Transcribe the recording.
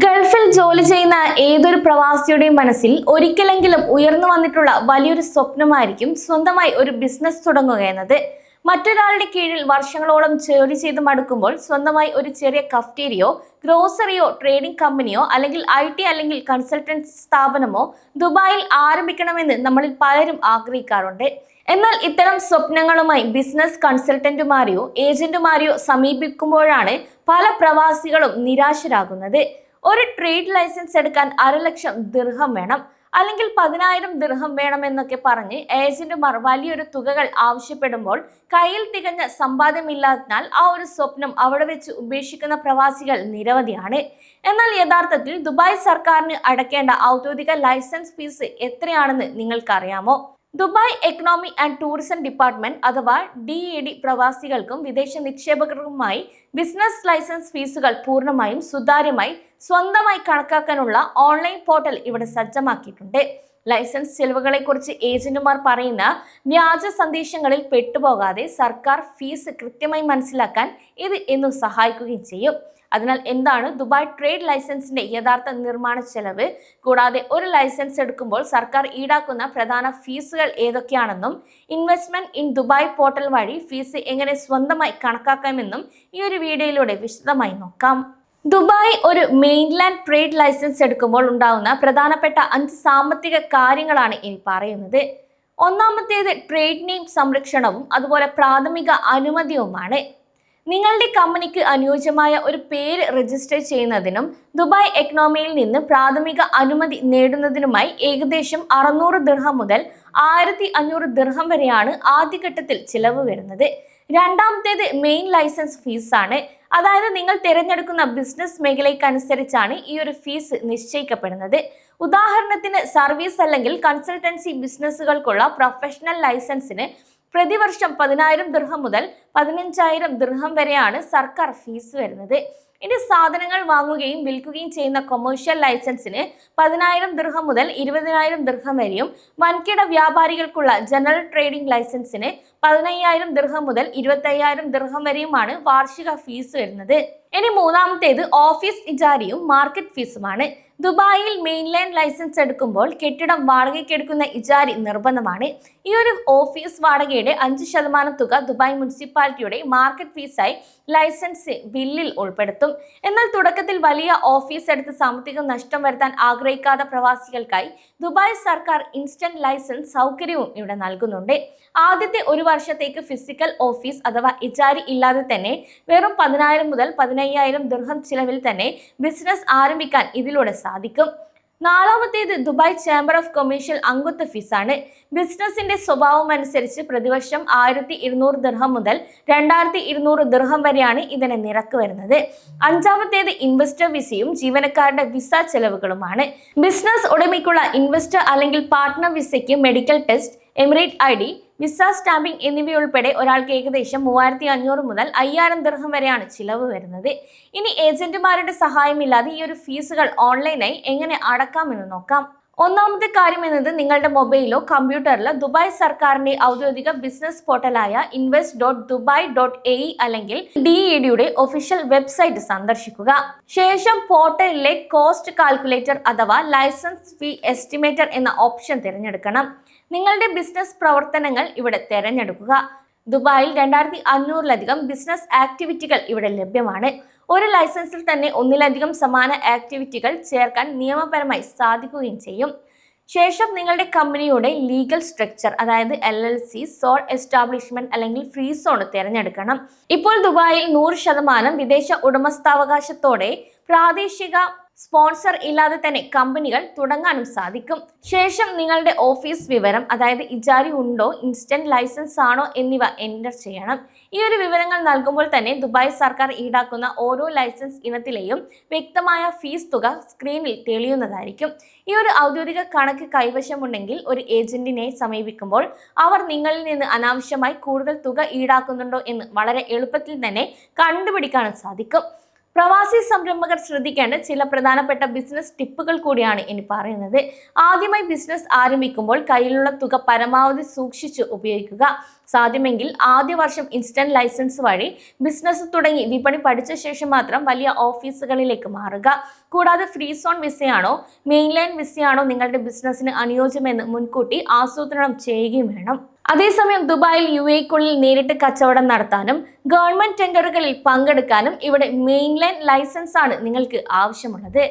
ഗൾഫിൽ ജോലി ചെയ്യുന്ന ഏതൊരു പ്രവാസിയുടെയും മനസ്സിൽ ഒരിക്കലെങ്കിലും ഉയർന്നു വന്നിട്ടുള്ള വലിയൊരു സ്വപ്നമായിരിക്കും സ്വന്തമായി ഒരു ബിസിനസ് തുടങ്ങുക എന്നത്. മറ്റൊരാളുടെ കീഴിൽ വർഷങ്ങളോളം ജോലി ചെയ്ത് മടുക്കുമ്പോൾ സ്വന്തമായി ഒരു ചെറിയ കഫ്റ്റീരിയോ, ഗ്രോസറിയോ, ട്രേഡിംഗ് കമ്പനിയോ അല്ലെങ്കിൽ IT അല്ലെങ്കിൽ കൺസൾട്ടൻസി സ്ഥാപനമോ ദുബായിൽ ആരംഭിക്കണമെന്ന് നമ്മളിൽ പലരും ആഗ്രഹിക്കാറുണ്ട്. എന്നാൽ ഇത്തരം സ്വപ്നങ്ങളുമായി ബിസിനസ് കൺസൾട്ടന്റുമാരെയോ ഏജന്റുമാരെയോ സമീപിക്കുമ്പോഴാണ് പല പ്രവാസികളും നിരാശരാകുന്നത്. ഒരു ട്രേഡ് ലൈസൻസ് എടുക്കാൻ 1,00,000 ദിർഹം വേണം, അല്ലെങ്കിൽ 10,000 ദിർഹം വേണമെന്നൊക്കെ പറഞ്ഞ് ഏജന്റുമാർ വലിയൊരു തുകകൾ ആവശ്യപ്പെടുമ്പോൾ കയ്യിൽ തികഞ്ഞ സമ്പാദ്യമില്ലാത്തതിനാൽ ആ ഒരു സ്വപ്നം അവിടെ വെച്ച് ഉപേക്ഷിക്കുന്ന പ്രവാസികൾ നിരവധിയാണ്. എന്നാൽ യഥാർത്ഥത്തിൽ ദുബായ് സർക്കാരിന് അടയ്ക്കേണ്ട ഔദ്യോഗിക ലൈസൻസ് ഫീസ് എത്രയാണെന്ന് നിങ്ങൾക്കറിയാമോ? Dubai economic and tourism department അഥവാ DED പ്രവാസികൾക്കും വിദേശ നിക്ഷേപകർക്കുമായി ബിസിനസ് ലൈസൻസ് ഫീസുകൾ പൂർണ്ണമായും സുതാര്യമായി സ്വന്തമായി കണക്കാക്കാനുള്ള ഓൺലൈൻ പോർട്ടൽ ഇവിടെ സജ്ജമാക്കിയിട്ടുണ്ട്. ലൈസൻസ് ചെലവുകളെ കുറിച്ച് ഏജന്റുമാർ പറയുന്ന വ്യാജ സന്ദേശങ്ങളിൽ പെട്ടുപോകാതെ സർക്കാർ ഫീസ് കൃത്യമായി മനസ്സിലാക്കാൻ ഇത് എന്നും സഹായിക്കുകയും ചെയ്യും. അതിനാൽ എന്താണ് ദുബായ് ട്രേഡ് ലൈസൻസിന്റെ യഥാർത്ഥ നിർമ്മാണ ചെലവ്, കൂടാതെ ഒരു ലൈസൻസ് എടുക്കുമ്പോൾ സർക്കാർ ഈടാക്കുന്ന പ്രധാന ഫീസുകൾ ഏതൊക്കെയാണെന്നും ഇൻവെസ്റ്റ്മെന്റ് ഇൻ ദുബായ് പോർട്ടൽ വഴി ഫീസ് എങ്ങനെ സ്വന്തമായി കണക്കാക്കാമെന്നും ഈ ഒരു വീഡിയോയിലൂടെ വിശദമായി നോക്കാം. ദുബായ് ഒരു മെയിൻലാൻഡ് ട്രേഡ് ലൈസൻസ് എടുക്കുമ്പോൾ ഉണ്ടാകുന്ന പ്രധാനപ്പെട്ട 5 സാമ്പത്തിക കാര്യങ്ങളാണ് ഇനി പറയുന്നത്. ഒന്നാമത്തേത് ട്രേഡ് നെയിം സംരക്ഷണവും അതുപോലെ പ്രാഥമിക അനുമതിയുമാണ്. നിങ്ങളുടെ കമ്പനിക്ക് അനുയോജ്യമായ ഒരു പേര് രജിസ്റ്റർ ചെയ്യുന്നതിനും ദുബായ് എക്കണോമിയിൽ നിന്ന് പ്രാഥമിക അനുമതി നേടുന്നതിനുമായി ഏകദേശം 600 ദിർഹം മുതൽ 1,500 ദിർഹം വരെയാണ് ആദ്യഘട്ടത്തിൽ ചിലവ് വരുന്നത്. രണ്ടാമത്തേത് മെയിൻ ലൈസൻസ് ഫീസാണ്. അതായത് നിങ്ങൾ തിരഞ്ഞെടുക്കുന്ന ബിസിനസ് മേഖലയ്ക്കനുസരിച്ചാണ് ഈ ഒരു ഫീസ് നിശ്ചയിക്കപ്പെടുന്നത്. ഉദാഹരണത്തിന് സർവീസ് അല്ലെങ്കിൽ കൺസൾട്ടൻസി ബിസിനസ്സുകൾക്കുള്ള പ്രൊഫഷണൽ ലൈസൻസിന് പ്രതിവർഷം 10,000 ദിർഹം മുതൽ 15,000 ദിർഹം വരെയാണ് സർക്കാർ ഫീസ് വരുന്നത്. ഇനി സാധനങ്ങൾ വാങ്ങുകയും വിൽക്കുകയും ചെയ്യുന്ന കൊമേഴ്ഷ്യൽ ലൈസൻസിന് 10,000 ദിർഹം മുതൽ 20,000 ദിർഹം വരെയും, വൻകിട വ്യാപാരികൾക്കുള്ള ജനറൽ ട്രേഡിംഗ് ലൈസൻസിന് 15,000 ദിർഹം മുതൽ 25,000 ദിർഹം വരെയുമാണ് വാർഷിക ഫീസ് വരുന്നത്. ഇനി മൂന്നാമത്തേത് ഓഫീസ് ഇജാരയും മാർക്കറ്റ് ഫീസുമാണ്. ദുബായിൽ മെയിൻലാൻഡ് ലൈസൻസ് എടുക്കുമ്പോൾ കെട്ടിടം വാടകയ്ക്ക് എടുക്കുന്ന ഇജാരി നിർബന്ധമാണ്. ഈ ഒരു ഓഫീസ് വാടകയുടെ 5% തുക ദുബായ് മുനിസിപ്പാലിറ്റിയുടെ മാർക്കറ്റ് ഫീസായി ലൈസൻസ് ബില്ലിൽ ഉൾപ്പെടുത്തും. എന്നാൽ തുടക്കത്തിൽ വലിയ ഓഫീസ് എടുത്ത് സാമ്പത്തിക നഷ്ടം വരുത്താൻ ആഗ്രഹിക്കാത്ത പ്രവാസികൾക്കായി ദുബായ് സർക്കാർ ഇൻസ്റ്റന്റ് ലൈസൻസ് സൗകര്യവും ഇവിടെ നൽകുന്നുണ്ട്. ആദ്യത്തെ ഒരു വർഷത്തേക്ക് ഫിസിക്കൽ ഓഫീസ് അഥവാ ഇജാരി ഇല്ലാതെ തന്നെ വെറും 10,000 മുതൽ 15,000 ദിർഹം ചിലവിൽ തന്നെ ബിസിനസ് ആരംഭിക്കാൻ ഇതിലൂടെ സാധിക്കും. നാലാമത്തേത് ദുബായ് ചേംബർ ഓഫ് കൊമേഴ്ഷ്യൽ അംഗത്വ ഫീസാണ്. ബിസിനസിന്റെ സ്വഭാവം അനുസരിച്ച് പ്രതിവർഷം 1,200 ദിർഹം മുതൽ 2,200 ദിർഹം വരെയാണ് ഇതിന് നിരക്ക് വരുന്നത്. അഞ്ചാമത്തേത് ഇൻവെസ്റ്റർ വിസയും ജീവനക്കാരുടെ വിസ ചെലവുകളുമാണ്. ബിസിനസ് ഉടമയ്ക്കുള്ള ഇൻവെസ്റ്റർ അല്ലെങ്കിൽ പാർട്ട്ണർ വിസയ്ക്ക് medical test, Emirate ID, visa stamping എന്നിവയുൾപ്പെടെ ഒരാൾക്ക് ഏകദേശം 3,500 മുതൽ 5,000 ദിർഹം വരെയാണ് ചിലവ് വരുന്നത്. ഇനി ഏജന്റുമാരുടെ സഹായമില്ലാതെ ഈ ഒരു ഫീസുകൾ ഓൺലൈനായി എങ്ങനെ അടക്കാമെന്ന് നോക്കാം. ഒന്നാമത്തെ കാര്യം എന്നത് നിങ്ങളുടെ മൊബൈലോ കമ്പ്യൂട്ടറിലോ ദുബായ് സർക്കാരിന്റെ ഔദ്യോഗിക ബിസിനസ് പോർട്ടലായ invest.dubai.ae അല്ലെങ്കിൽ DEDയുടെ ഒഫീഷ്യൽ വെബ്സൈറ്റ് സന്ദർശിക്കുക. ശേഷം പോർട്ടലിലെ കോസ്റ്റ് കാൽക്കുലേറ്റർ അഥവാ ലൈസൻസ് ഫീ എസ്റ്റിമേറ്റർ എന്ന ഓപ്ഷൻ തിരഞ്ഞെടുക്കണം. നിങ്ങളുടെ ബിസിനസ് പ്രവർത്തനങ്ങൾ ഇവിടെ തിരഞ്ഞെടുക്കുക. ദുബായിൽ 2,500-ലധികം ബിസിനസ് ആക്ടിവിറ്റികൾ ഇവിടെ ലഭ്യമാണ്. ഒരു ലൈസൻസിൽ തന്നെ ഒന്നിലധികം സമാന ആക്ടിവിറ്റികൾ ചേർക്കാൻ നിയമപരമായി സാധിക്കുകയും ചെയ്യും. ശേഷം നിങ്ങളുടെ കമ്പനിയുടെ ലീഗൽ സ്ട്രക്ചർ, അതായത് LLC, സോൾ എസ്റ്റാബ്ലിഷ്മെന്റ് അല്ലെങ്കിൽ ഫ്രീ സോൺ തിരഞ്ഞെടുക്കണം. ഇപ്പോൾ ദുബായിൽ 100% വിദേശ ഉടമസ്ഥാവകാശത്തോടെ പ്രാദേശിക സ്പോൺസർ ഇല്ലാതെ തന്നെ കമ്പനികൾ തുടങ്ങാനും സാധിക്കും. ശേഷം നിങ്ങളുടെ ഓഫീസ് വിവരം, അതായത് ഇജാരി ഉണ്ടോ, ഇൻസ്റ്റന്റ് ലൈസൻസ് ആണോ എന്നിവ എൻ്റർ ചെയ്യണം. ഈ ഒരു വിവരങ്ങൾ നൽകുമ്പോൾ തന്നെ ദുബായ് സർക്കാർ ഈടാക്കുന്ന ഓരോ ലൈസൻസ് ഇനത്തിലെയും വ്യക്തമായ ഫീസ് തുക സ്ക്രീനിൽ തെളിയുന്നതായിരിക്കും. ഈ ഒരു ഔദ്യോഗിക കണക്ക് കൈവശമുണ്ടെങ്കിൽ ഒരു ഏജന്റിനെ സമീപിക്കുമ്പോൾ അവർ നിങ്ങളിൽ നിന്ന് അനാവശ്യമായി കൂടുതൽ തുക ഈടാക്കുന്നുണ്ടോ എന്ന് വളരെ എളുപ്പത്തിൽ തന്നെ കണ്ടുപിടിക്കാനും സാധിക്കും. പ്രവാസി സംരംഭകർ ശ്രദ്ധിക്കേണ്ട ചില പ്രധാനപ്പെട്ട ബിസിനസ് ടിപ്പുകൾ കൂടിയാണ് ഇനി പറയുന്നത്. ആദ്യമായി ബിസിനസ് ആരംഭിക്കുമ്പോൾ കയ്യിലുള്ള തുക പരമാവധി സൂക്ഷിച്ച് ഉപയോഗിക്കുക. സാധ്യമെങ്കിൽ ആദ്യ വർഷം ഇൻസ്റ്റന്റ് ലൈസൻസ് വഴി ബിസിനസ് തുടങ്ങി വിപണി പഠിച്ച ശേഷം മാത്രം വലിയ ഓഫീസുകളിലേക്ക് മാറുക. കൂടാതെ ഫ്രീ സോൺ വിസയാണോ മെയിൻലൈൻ വിസയാണോ നിങ്ങളുടെ ബിസിനസ്സിന് അനുയോജ്യമെന്ന് മുൻകൂട്ടി ആസൂത്രണം ചെയ്യുകയും വേണം. അതേസമയം ദുബായിൽ UAE-ക്കുള്ളിൽ നേരിട്ട് കച്ചവടം നടത്താനും ഗവൺമെന്റ് ടെൻഡറുകളിൽ പങ്കെടുക്കാനും ഇവിടെ മെയിൻലൈൻ ലൈസൻസ് ആണ് നിങ്ങൾക്ക് ആവശ്യമുള്ളത്.